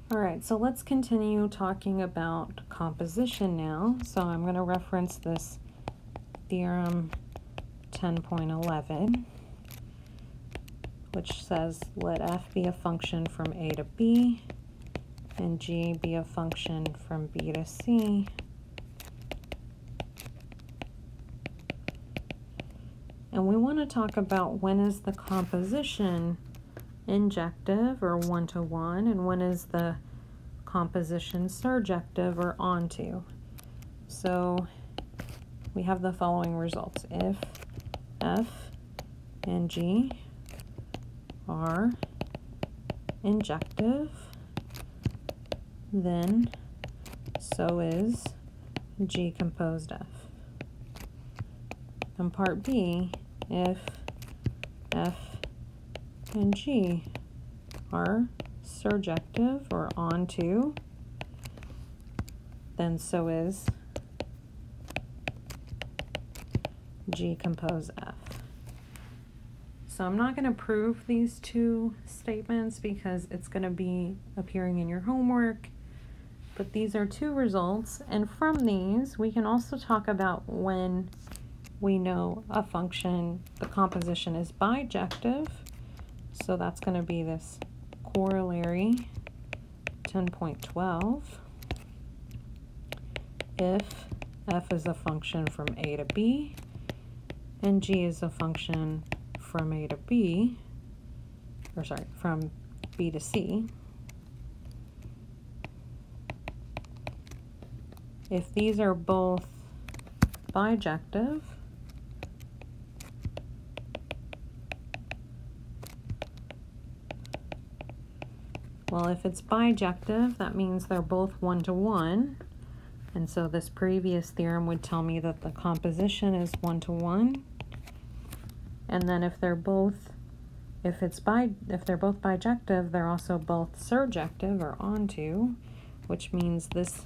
All right, so let's continue talking about composition now. So I'm going to reference this theorem 10.11, which says let f be a function from a to b and g be a function from b to c. And we want to talk about when is the composition injective or one-to-one, and when is the composition surjective or onto. So we have the following results. If f and g are injective, then so is g composed f. And part B, if f and g are surjective or onto, then so is g compose f. So I'm not going to prove these two statements because it's going to be appearing in your homework, but these are two results, and from these we can also talk about when we know a function, the composition is bijective. So that's going to be this corollary 10.12. If f is a function from a to b and g is a function from a to b, or sorry, from b to c. If these are both bijective, well, if it's bijective, that means they're both one-to-one. And so this previous theorem would tell me that the composition is one-to-one. And then if they're both bijective, they're also both surjective or onto, which means this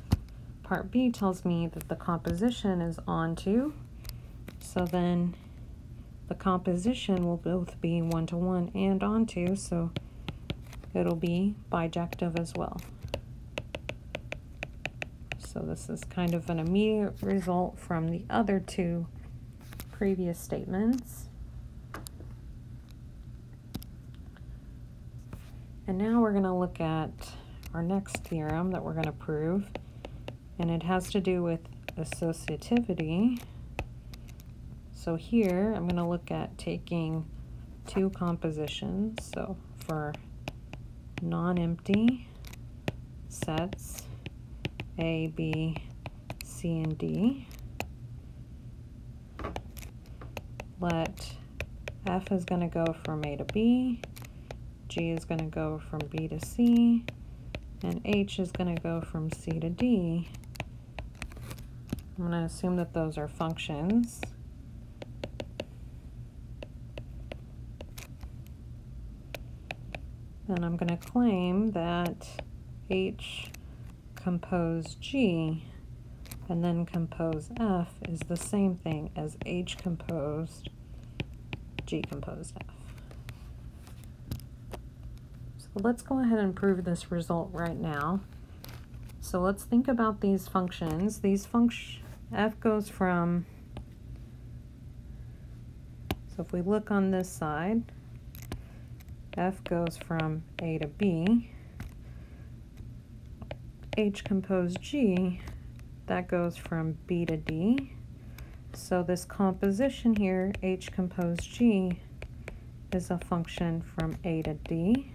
part B tells me that the composition is onto. So then the composition will both be one-to-one and onto, so it'll be bijective as well. So this is kind of an immediate result from the other two previous statements. And now we're going to look at our next theorem that we're going to prove, and it has to do with associativity. So here I'm going to look at taking two compositions. So for non-empty sets A, B, C, and D, let f is going to go from A to B, G is going to go from B to C, and H is going to go from C to D. I'm going to assume that those are functions. Then I'm going to claim that H compose G and then compose F is the same thing as H composed G composed F. So let's go ahead and prove this result right now. So let's think about these functions. F goes from, so if we look on this side, F goes from A to B. H compose G, that goes from B to D. So this composition here, H compose G, is a function from A to D.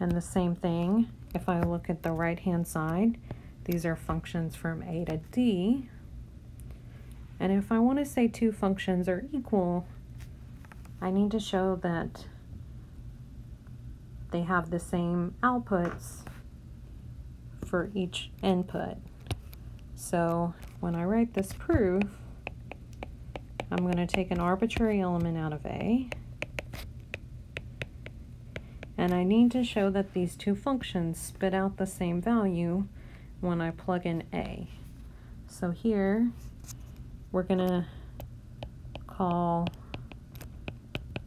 And the same thing, if I look at the right-hand side, these are functions from A to D. And if I want to say two functions are equal, I need to show that they have the same outputs for each input. So when I write this proof, I'm going to take an arbitrary element out of A, and I need to show that these two functions spit out the same value when I plug in A. So here we're going to call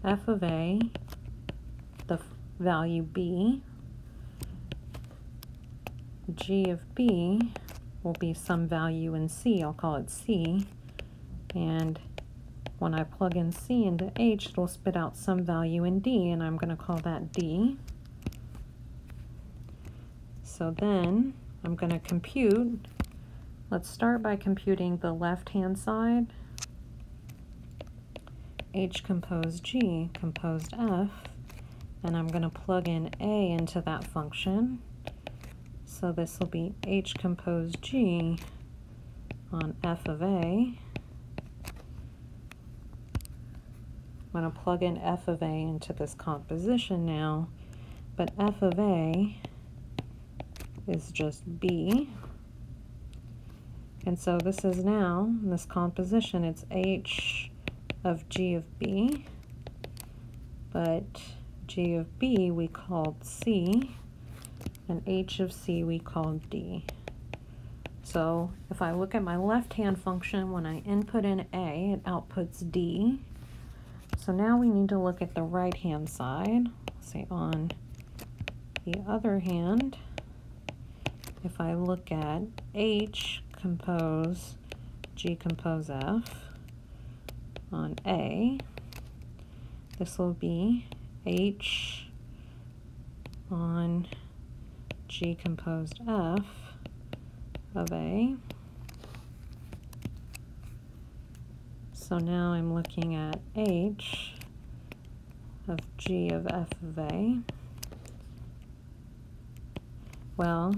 f of A the value B, g of b will be some value in c. I'll call it c. And when I plug in c into h, it'll spit out some value in d, and I'm going to call that d. So then I'm going to compute. Let's start by computing the left-hand side. H composed G composed F, and I'm going to plug in A into that function. So this will be H composed G on F of A. I'm going to plug in F of A into this composition now, but F of A is just B. And so this is now, in this composition, it's H of G of B, but G of B we called C, and H of C we called D. So if I look at my left-hand function, when I input in A, it outputs D. So now we need to look at the right-hand side. Say on the other hand, if I look at H compose G compose F on A, this will be H on G composed F of A. So now I'm looking at H of G of F of A. Well,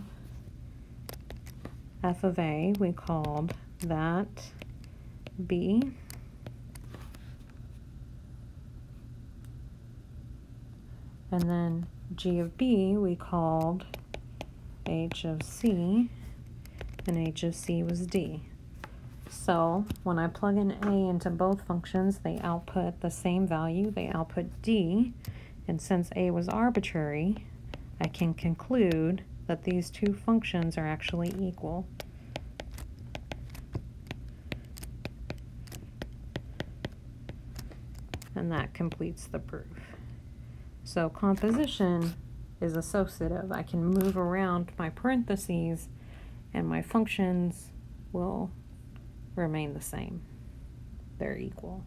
F of A, we called that B. And then G of B, we called H of C, and H of C was D. So when I plug in A into both functions, they output the same value. They output D, and since A was arbitrary, I can conclude that these two functions are actually equal. And that completes the proof. So composition is associative. I can move around my parentheses and my functions will remain the same. They're equal.